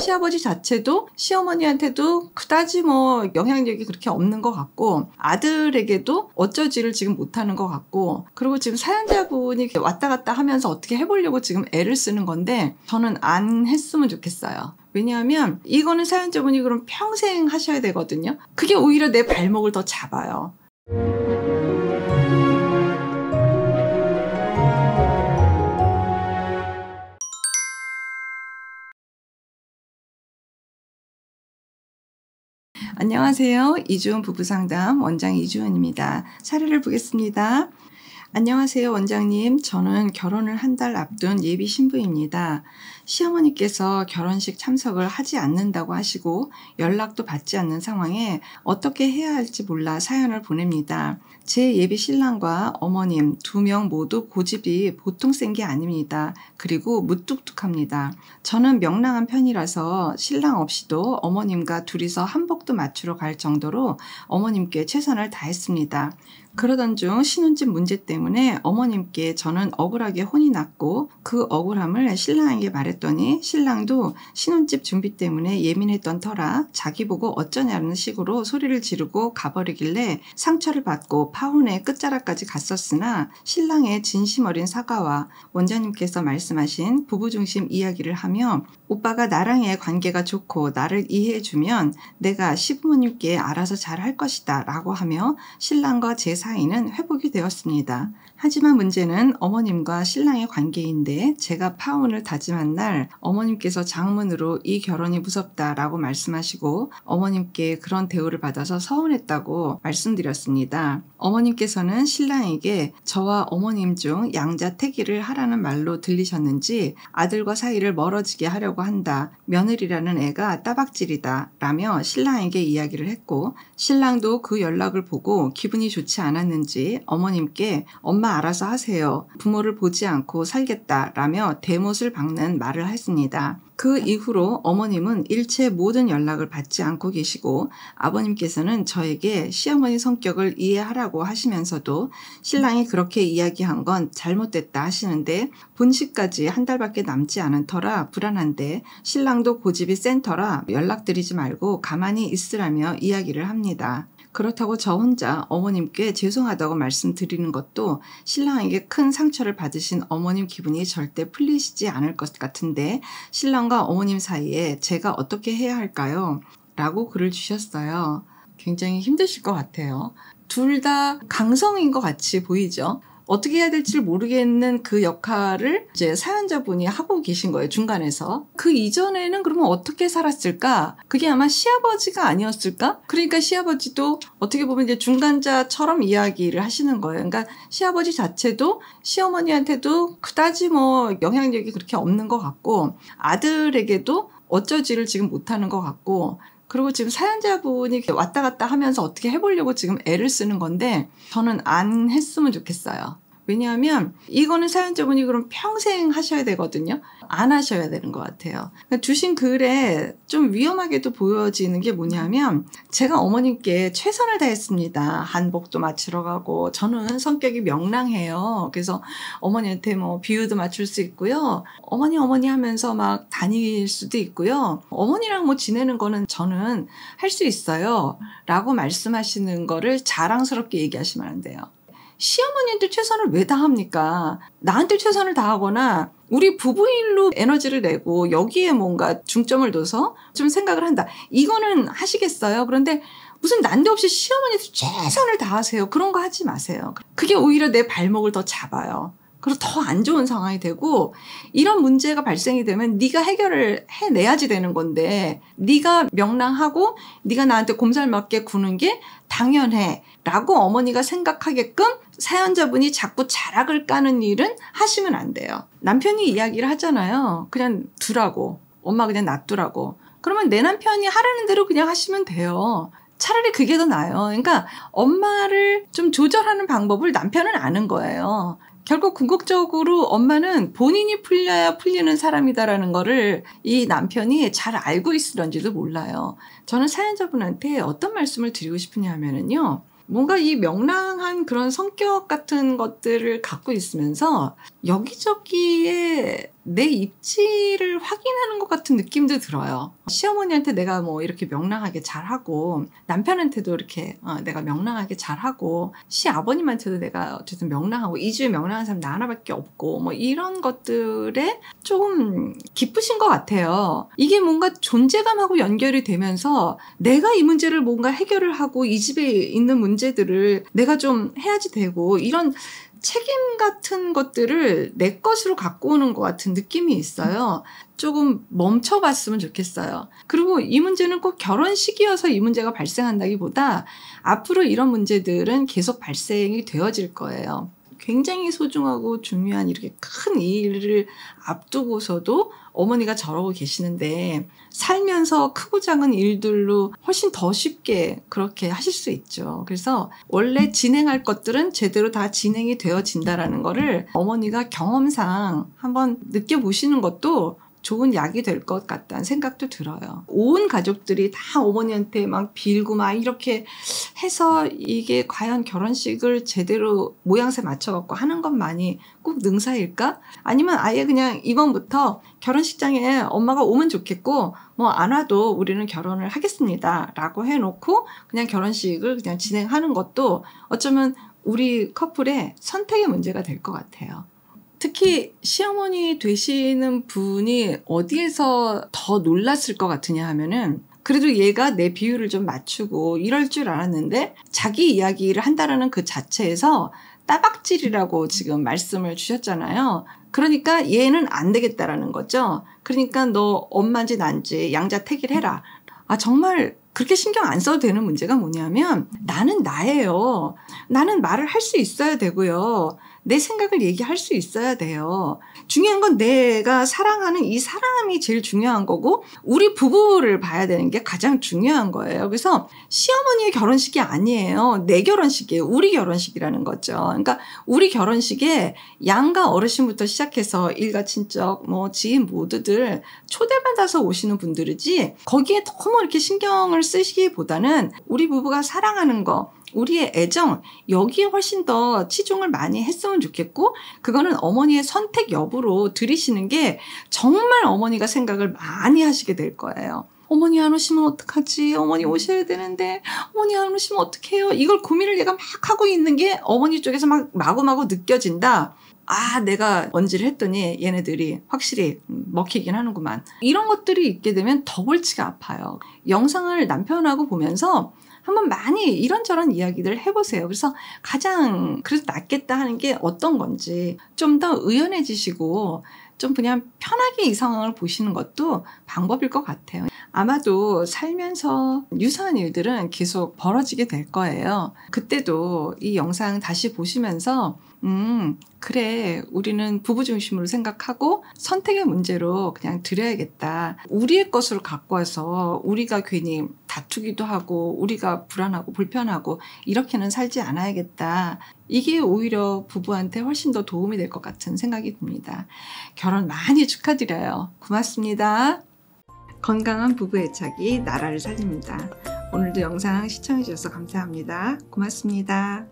시아버지 자체도 시어머니한테도 그다지 뭐 영향력이 그렇게 없는 것 같고 아들에게도 어쩌지를 지금 못하는 것 같고 그리고 지금 사연자분이 왔다 갔다 하면서 어떻게 해보려고 지금 애를 쓰는 건데 저는 안 했으면 좋겠어요. 왜냐하면 이거는 사연자분이 그럼 평생 하셔야 되거든요. 그게 오히려 내 발목을 더 잡아요. 안녕하세요. 이주은 부부상담 원장 이주은입니다. 사례를 보겠습니다. 안녕하세요, 원장님. 저는 결혼을 한 달 앞둔 예비 신부입니다. 시어머니께서 결혼식 참석을 하지 않는다고 하시고 연락도 받지 않는 상황에 어떻게 해야 할지 몰라 사연을 보냅니다. 제 예비 신랑과 어머님 2명 모두 고집이 보통 센 게 아닙니다. 그리고 무뚝뚝합니다. 저는 명랑한 편이라서 신랑 없이도 어머님과 둘이서 한복도 맞추러 갈 정도로 어머님께 최선을 다했습니다. 그러던 중 신혼집 문제 때문에 어머님께 저는 억울하게 혼이 났고 그 억울함을 신랑에게 말했더니 신랑도 신혼집 준비 때문에 예민했던 터라 자기 보고 어쩌냐는 식으로 소리를 지르고 가버리길래 상처를 받고 파혼의 끝자락까지 갔었으나 신랑의 진심 어린 사과와 원장님께서 말씀하신 부부중심 이야기를 하며 오빠가 나랑의 관계가 좋고 나를 이해해주면 내가 시부모님께 알아서 잘 할 것이다 라고 하며 신랑과 제 사이는 회복이 되었습니다. 하지만 문제는 어머님과 신랑의 관계인데 제가 파혼을 다짐한 날 어머님께서 장문으로 이 결혼이 무섭다라고 말씀하시고 어머님께 그런 대우를 받아서 서운했다고 말씀드렸습니다. 어머님께서는 신랑에게 저와 어머님 중 양자택일을 하라는 말로 들리셨는지 아들과 사이를 멀어지게 하려고 한다. 며느리라는 애가 따박질이다 라며 신랑에게 이야기를 했고 신랑도 그 연락을 보고 기분이 좋지 않았는지 어머님께 엄마 알아서 하세요. 부모를 보지 않고 살겠다 라며 대못을 박는 말을 했습니다. 그 이후로 어머님은 일체 모든 연락을 받지 않고 계시고 아버님께서는 저에게 시어머니 성격을 이해하라고 하시면서도 신랑이 그렇게 이야기한 건 잘못됐다 하시는데 본식까지 한 달밖에 남지 않은 터라 불안한데 신랑도 고집이 센 터라 연락드리지 말고 가만히 있으라며 이야기를 합니다. 그렇다고 저 혼자 어머님께 죄송하다고 말씀드리는 것도 신랑에게 큰 상처를 받으신 어머님 기분이 절대 풀리시지 않을 것 같은데 신랑과 어머님 사이에 제가 어떻게 해야 할까요? 라고 글을 주셨어요. 굉장히 힘드실 것 같아요. 둘 다 강성인 것 같이 보이죠? 어떻게 해야 될지 모르겠는 그 역할을 이제 사연자분이 하고 계신 거예요, 중간에서. 그 이전에는 그러면 어떻게 살았을까? 그게 아마 시아버지가 아니었을까? 그러니까 시아버지도 어떻게 보면 이제 중간자처럼 이야기를 하시는 거예요. 그러니까 시아버지 자체도 시어머니한테도 그다지 뭐 영향력이 그렇게 없는 것 같고 아들에게도 어쩌지를 지금 못하는 것 같고 그리고 지금 사연자분이 왔다 갔다 하면서 어떻게 해보려고 지금 애를 쓰는 건데 저는 안 했으면 좋겠어요. 왜냐하면 이거는 사연자분이 그럼 평생 하셔야 되거든요. 안 하셔야 되는 것 같아요. 그러니까 주신 글에 좀 위험하게도 보여지는 게 뭐냐면 제가 어머님께 최선을 다했습니다. 한복도 맞추러 가고 저는 성격이 명랑해요. 그래서 어머니한테 뭐 비유도 맞출 수 있고요. 어머니 하면서 막 다닐 수도 있고요. 어머니랑 뭐 지내는 거는 저는 할 수 있어요. 라고 말씀하시는 거를 자랑스럽게 얘기하시면 안 돼요. 시어머니한테 최선을 왜 다합니까? 나한테 최선을 다하거나 우리 부부일로 에너지를 내고 여기에 뭔가 중점을 둬서 좀 생각을 한다. 이거는 하시겠어요? 그런데 무슨 난데없이 시어머니한테 최선을 다하세요. 그런 거 하지 마세요. 그게 오히려 내 발목을 더 잡아요. 그리고 더 안 좋은 상황이 되고 이런 문제가 발생이 되면 네가 해결을 해내야지 되는 건데 네가 명랑하고 네가 나한테 곰살맞게 구는 게 당연해 라고 어머니가 생각하게끔 사연자분이 자꾸 자락을 까는 일은 하시면 안 돼요. 남편이 이야기를 하잖아요. 그냥 두라고. 엄마 그냥 놔두라고. 그러면 내 남편이 하라는 대로 그냥 하시면 돼요. 차라리 그게 더 나아요. 그러니까 엄마를 좀 조절하는 방법을 남편은 아는 거예요. 결국 궁극적으로 엄마는 본인이 풀려야 풀리는 사람이다라는 거를 이 남편이 잘 알고 있으런지도 몰라요. 저는 사연자분한테 어떤 말씀을 드리고 싶으냐 하면은요. 뭔가 이 명랑한 그런 성격 같은 것들을 갖고 있으면서 여기저기에 내 입지를 확인하는 것 같은 느낌도 들어요. 시어머니한테 내가 뭐 이렇게 명랑하게 잘하고, 남편한테도 이렇게 내가 명랑하게 잘하고, 시아버님한테도 내가 어쨌든 명랑하고, 이 집에 명랑한 사람 나 하나밖에 없고, 뭐 이런 것들에 조금 기쁘신 것 같아요. 이게 뭔가 존재감하고 연결이 되면서 내가 이 문제를 뭔가 해결을 하고 이 집에 있는 문제들을 내가 좀 해야지 되고, 이런 책임 같은 것들을 내 것으로 갖고 오는 것 같은 느낌이 있어요. 조금 멈춰봤으면 좋겠어요. 그리고 이 문제는 꼭 결혼식이어서 이 문제가 발생한다기보다 앞으로 이런 문제들은 계속 발생이 되어질 거예요. 굉장히 소중하고 중요한 이렇게 큰 일을 앞두고서도 어머니가 저러고 계시는데, 살면서 크고 작은 일들로 훨씬 더 쉽게 그렇게 하실 수 있죠. 그래서 원래 진행할 것들은 제대로 다 진행이 되어진다라는 거를 어머니가 경험상 한번 느껴보시는 것도 좋은 약이 될 것 같다는 생각도 들어요. 온 가족들이 다 어머니한테 막 빌고 막 이렇게 해서 이게 과연 결혼식을 제대로 모양새 맞춰갖고 하는 것만이 꼭 능사일까? 아니면 아예 그냥 이번부터 결혼식장에 엄마가 오면 좋겠고, 뭐 안 와도 우리는 결혼을 하겠습니다 라고 해놓고 그냥 결혼식을 그냥 진행하는 것도 어쩌면 우리 커플의 선택의 문제가 될 것 같아요. 특히 시어머니 되시는 분이 어디에서 더 놀랐을 것 같으냐 하면은, 그래도 얘가 내 비율을 좀 맞추고 이럴 줄 알았는데 자기 이야기를 한다라는 그 자체에서 따박질이라고 지금 말씀을 주셨잖아요. 그러니까 얘는 안 되겠다라는 거죠. 그러니까 너 엄마인지 난지 양자택일 해라. 정말 그렇게 신경 안 써도 되는 문제가 뭐냐면, 나는 나예요. 나는 말을 할 수 있어야 되고요. 내 생각을 얘기할 수 있어야 돼요. 중요한 건 내가 사랑하는 이 사람이 제일 중요한 거고, 우리 부부를 봐야 되는 게 가장 중요한 거예요. 그래서 시어머니의 결혼식이 아니에요. 내 결혼식이에요. 우리 결혼식이라는 거죠. 그러니까 우리 결혼식에 양가 어르신부터 시작해서 일가 친척, 뭐 지인 모두들 초대받아서 오시는 분들이지, 거기에 너무 이렇게 신경을 쓰시기보다는 우리 부부가 사랑하는 거, 우리의 애정, 여기에 훨씬 더 치중을 많이 했으면 좋겠고, 그거는 어머니의 선택 여부로 들이시는 게 정말 어머니가 생각을 많이 하시게 될 거예요. 어머니 안 오시면 어떡하지? 어머니 오셔야 되는데 어머니 안 오시면 어떡해요? 이걸 고민을 얘가 막 하고 있는 게 어머니 쪽에서 막 마구마구 느껴진다. 내가 언지를 했더니 얘네들이 확실히 먹히긴 하는구만. 이런 것들이 있게 되면 더 골치가 아파요. 영상을 남편하고 보면서 한번 많이 이런저런 이야기들을 해보세요. 그래서 가장 그래도 낫겠다 하는 게 어떤 건지 좀 더 의연해지시고 좀 그냥 편하게 이 상황을 보시는 것도 방법일 것 같아요. 아마도 살면서 유사한 일들은 계속 벌어지게 될 거예요. 그때도 이 영상 다시 보시면서 그래, 우리는 부부 중심으로 생각하고 선택의 문제로 그냥 드려야겠다. 우리의 것으로 갖고 와서 우리가 괜히 다투기도 하고 우리가 불안하고 불편하고 이렇게는 살지 않아야겠다. 이게 오히려 부부한테 훨씬 더 도움이 될 것 같은 생각이 듭니다. 결혼 많이 축하드려요. 고맙습니다. 건강한 부부 애착이 나라를 살립니다. 오늘도 영상 시청해 주셔서 감사합니다. 고맙습니다.